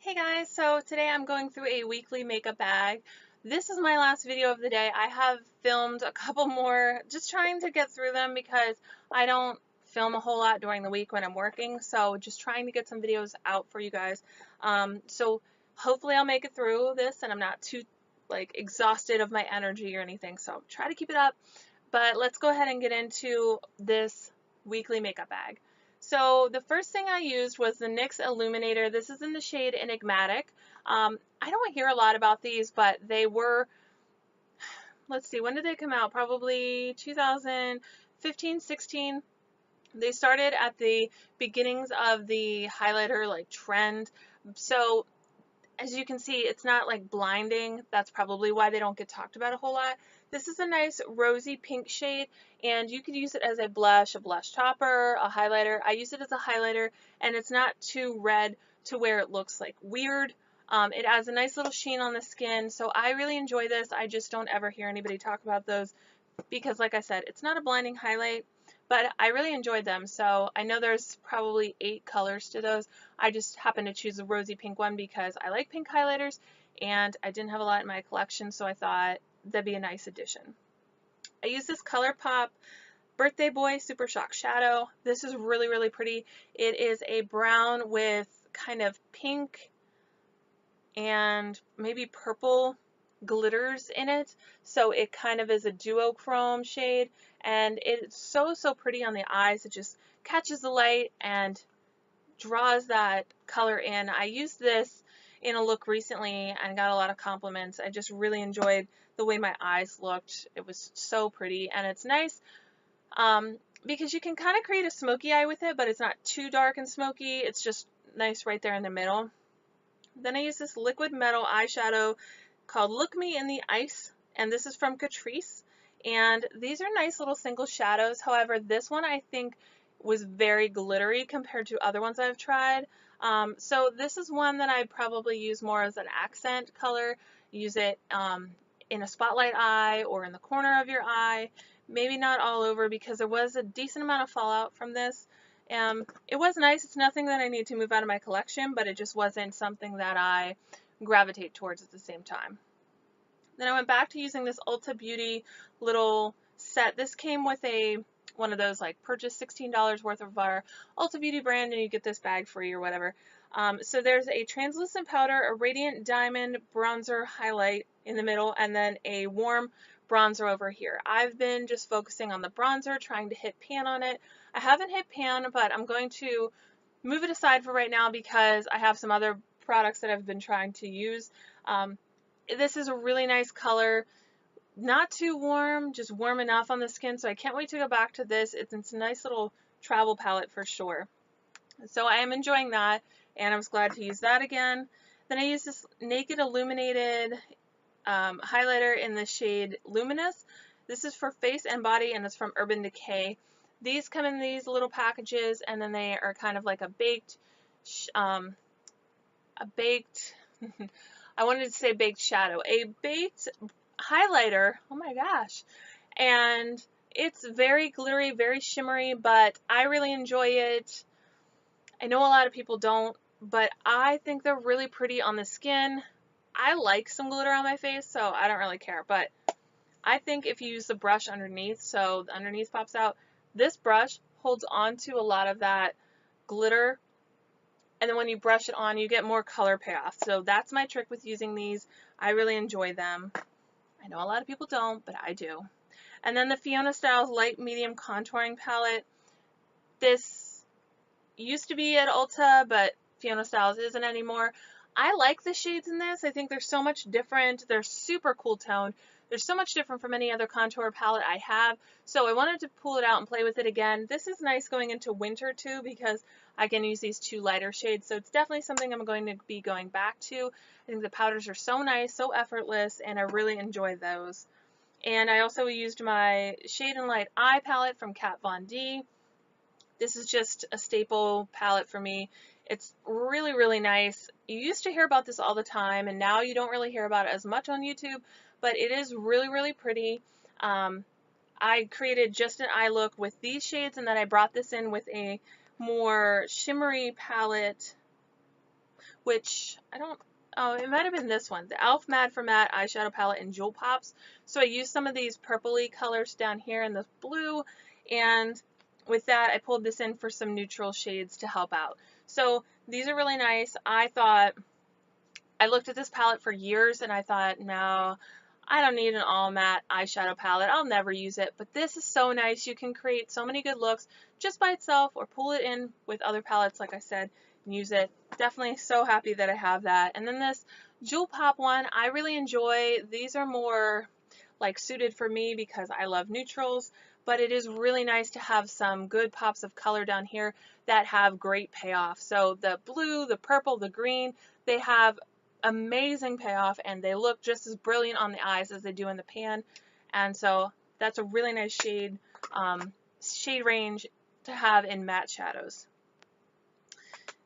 Hey guys, so today I'm going through a weekly makeup bag. This is my last video of the day. I have filmed a couple more, just trying to get through them because I don't film a whole lot during the week when I'm working, so just trying to get some videos out for you guys. So hopefully I'll make it through this and I'm not too exhausted of my energy or anything, so try to keep it up. But let's go ahead and get into this weekly makeup bag. So the first thing I used was the NYX Illuminator. This is in the shade Enigmatic. I don't hear a lot about these, but they were, let's see, when did they come out? Probably 2015, 16. They started at the beginnings of the highlighter trend. So as you can see, it's not like blinding. That's probably why they don't get talked about a whole lot. This is a nice rosy pink shade, and you could use it as a blush topper, a highlighter. I use it as a highlighter, and it's not too red to where it looks like weird. It adds a nice little sheen on the skin, so I really enjoy this. I just don't ever hear anybody talk about those because, like I said, it's not a blinding highlight, but I really enjoyed them. So I know there's probably 8 colors to those. I just happened to choose a rosy pink one because I like pink highlighters and I didn't have a lot in my collection, so I thought that'd be a nice addition. I use this ColourPop Birthday Boy Super Shock Shadow. This is really, really pretty. It is a brown with kind of pink and maybe purple glitters in it, so it kind of is a duochrome shade, and it's so pretty on the eyes. It just catches the light and draws that color in. I used this in a look recently and got a lot of compliments. I just really enjoyed the way my eyes looked. It was so pretty, and it's nice because you can kind of create a smoky eye with it, but it's not too dark and smoky. It's just nice right there in the middle. Then I use this liquid metal eyeshadow called Look Me in the Ice, and this is from Catrice. And these are nice little single shadows. However, this one I think was very glittery compared to other ones I've tried. So this is one that I probably use more as an accent color. Use it in a spotlight eye or in the corner of your eye. Maybe not all over because there was a decent amount of fallout from this. It was nice. It's nothing that I need to move out of my collection, but it just wasn't something that I gravitate towards at the same time. Then I went back to using this Ulta Beauty little set. This came with one of those purchase $16 worth of our Ulta Beauty brand and you get this bag free or whatever. So there's a translucent powder, a radiant diamond bronzer highlight in the middle, and then a warm bronzer over here. I've been just focusing on the bronzer, trying to hit pan on it. I haven't hit pan, but I'm going to move it aside for right now because I have some other products that I've been trying to use. This is a really nice color, not too warm, just warm enough on the skin, so I can't wait to go back to this. It's a nice little travel palette for sure. So I am enjoying that, and I was glad to use that again. Then I used this Naked Illuminated highlighter in the shade Luminous. This is for face and body, and it's from Urban Decay. These come in these little packages, and then they are kind of like a baked, I wanted to say baked shadow, a baked highlighter. Oh my gosh. And it's very glittery, very shimmery, but I really enjoy it. I know a lot of people don't, but I think they're really pretty on the skin. I like some glitter on my face, so I don't really care, but I think if you use the brush underneath, so the underneath pops out, this brush holds on to a lot of that glitter, and then when you brush it on, you get more color payoff. So that's my trick with using these. I really enjoy them. I know a lot of people don't, but I do. And then the Fiona Styles Light Medium Contouring Palette. This used to be at Ulta, but Fiona Styles isn't anymore. I like the shades in this. I think they're so much different. They're super cool toned. They're so much different from any other contour palette I have. So I wanted to pull it out and play with it again. This is nice going into winter too because I can use these 2 lighter shades. So it's definitely something I'm going to be going back to. I think the powders are so nice, so effortless, and I really enjoy those. And I also used my Shade and Light Eye palette from Kat Von D. This is just a staple palette for me. It's really, really nice. You used to hear about this all the time, and now you don't really hear about it as much on YouTube, but it is really, really pretty. I created just an eye look with these shades, and then I brought this in with a more shimmery palette which I don't, oh, it might have been this one, the e.l.f. Matte for Matte eyeshadow palette in Jewel Pops. So I used some of these purpley colors down here in the blue, and with that I pulled this in for some neutral shades to help out. So these are really nice. I looked at this palette for years and I thought, no, I don't need an all matte eyeshadow palette. I'll never use it, but this is so nice. You can create so many good looks just by itself or pull it in with other palettes, like I said, and use it. Definitely so happy that I have that. And then this Jewel Pop one, I really enjoy. These are more like suited for me because I love neutrals, but it is really nice to have some good pops of color down here that have great payoff. So the blue, the purple, the green, they have amazing payoff and they look just as brilliant on the eyes as they do in the pan, and so that's a really nice shade range to have in matte shadows.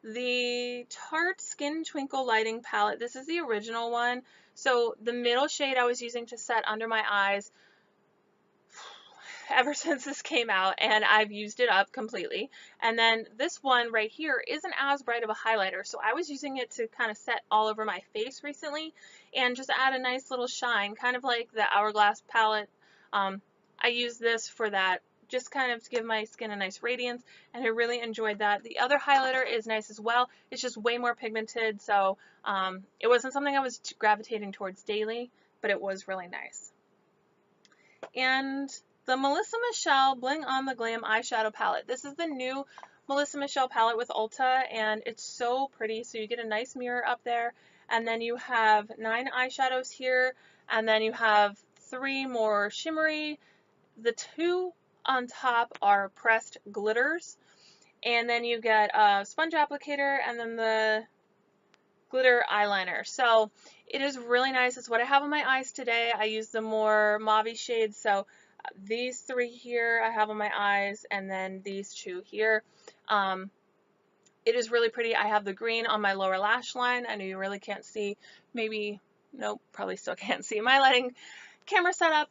The Tarte Skin Twinkle Lighting Palette, this is the original one, so the middle shade I was using to set under my eyes ever since this came out, and I've used it up completely. And then this one right here isn't as bright of a highlighter, so I was using it to kind of set all over my face recently and just add a nice little shine, kind of like the Hourglass palette. I use this for that, just kind of to give my skin a nice radiance, and I really enjoyed that. The other highlighter is nice as well. It's just way more pigmented, so it wasn't something I was gravitating towards daily, but it was really nice. And the Melissa Michelle Bling on the Glam eyeshadow palette. This is the new Melissa Michelle palette with Ulta, and it's so pretty. So you get a nice mirror up there, and then you have 9 eyeshadows here, and then you have 3 more shimmery. The 2 on top are pressed glitters, and then you get a sponge applicator and then the glitter eyeliner. So it is really nice. It's what I have on my eyes today. I use the more mauve shades, so these 3 here I have on my eyes, and then these 2 here. It is really pretty. I have the green on my lower lash line. I know you really can't see. Maybe, nope, probably still can't see. My lighting camera setup,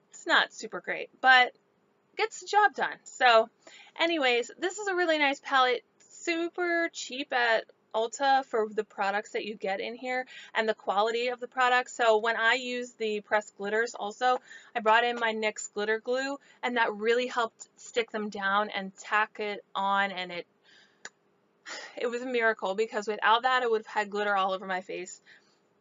it's not super great, but gets the job done. So anyways, this is a really nice palette. Super cheap at Ulta for the products that you get in here and the quality of the products. So when I use the pressed glitters also, I brought in my NYX glitter glue, and that really helped stick them down and tack it on, and it was a miracle, because without that I would have had glitter all over my face.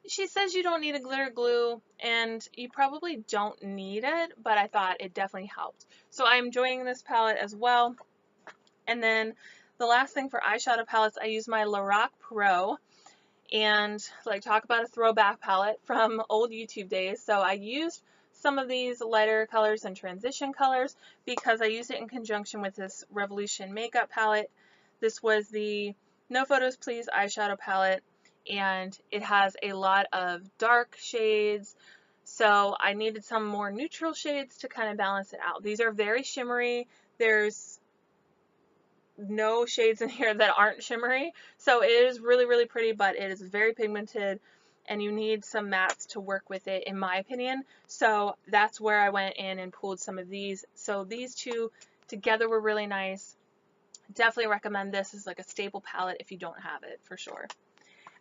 She says you don't need a glitter glue, and you probably don't need it, but I thought it definitely helped. So I'm enjoying this palette as well. And then the last thing for eyeshadow palettes, I use my Lorac Pro, and like, talk about a throwback palette from old YouTube days. So I used some of these lighter colors and transition colors because I used it in conjunction with this Revolution makeup palette. This was the No Photos Please eyeshadow palette, and it has a lot of dark shades, so I needed some more neutral shades to kind of balance it out. These are very shimmery. There's no shades in here that aren't shimmery, so it is really, really pretty, but it is very pigmented, and you need some mattes to work with it, in my opinion. So that's where I went in and pulled some of these. So these 2 together were really nice. Definitely recommend this as like a staple palette if you don't have it, for sure.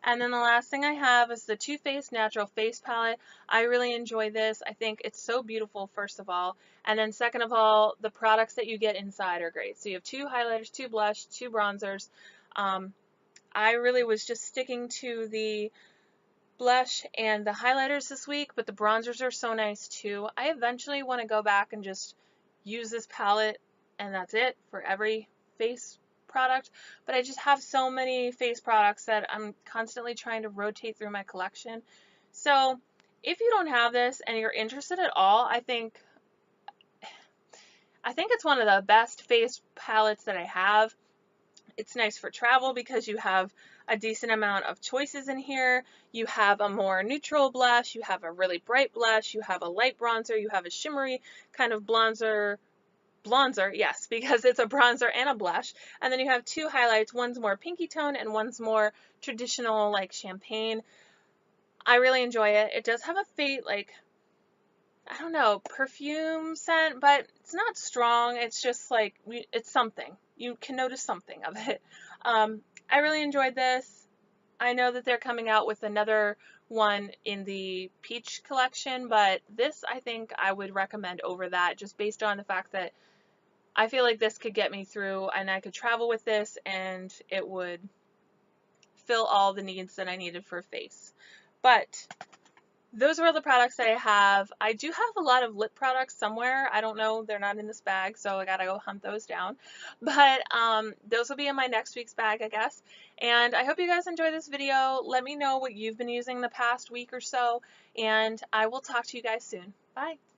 And then the last thing I have is the Too Faced Natural Face Palette. I really enjoy this. I think it's so beautiful, first of all. And then second of all, the products that you get inside are great. So you have 2 highlighters, 2 blush, 2 bronzers. I really was just sticking to the blush and the highlighters this week, but the bronzers are so nice too. I eventually want to go back and just use this palette, and that's it for every face product, but I just have so many face products that I'm constantly trying to rotate through my collection. So if you don't have this and you're interested at all, I think it's one of the best face palettes that I have. It's nice for travel because you have a decent amount of choices in here. You have a more neutral blush, you have a really bright blush, you have a light bronzer, you have a shimmery kind of bronzer, yes, because it's a bronzer and a blush. And then you have 2 highlights. One's more pinky tone and one's more traditional, like champagne. I really enjoy it. It does have a faint, like, I don't know, perfume scent, but it's not strong. It's just like, it's something. You can notice something of it. I really enjoyed this. I know that they're coming out with another one in the peach collection, but this I think I would recommend over that, just based on the fact that I feel like this could get me through and I could travel with this and it would fill all the needs that I needed for face. But those are all the products that I have. I do have a lot of lip products somewhere. I don't know. They're not in this bag, so I gotta go hunt those down. But those will be in my next week's bag, I guess. And I hope you guys enjoy this video. Let me know what you've been using the past week or so, and I will talk to you guys soon. Bye.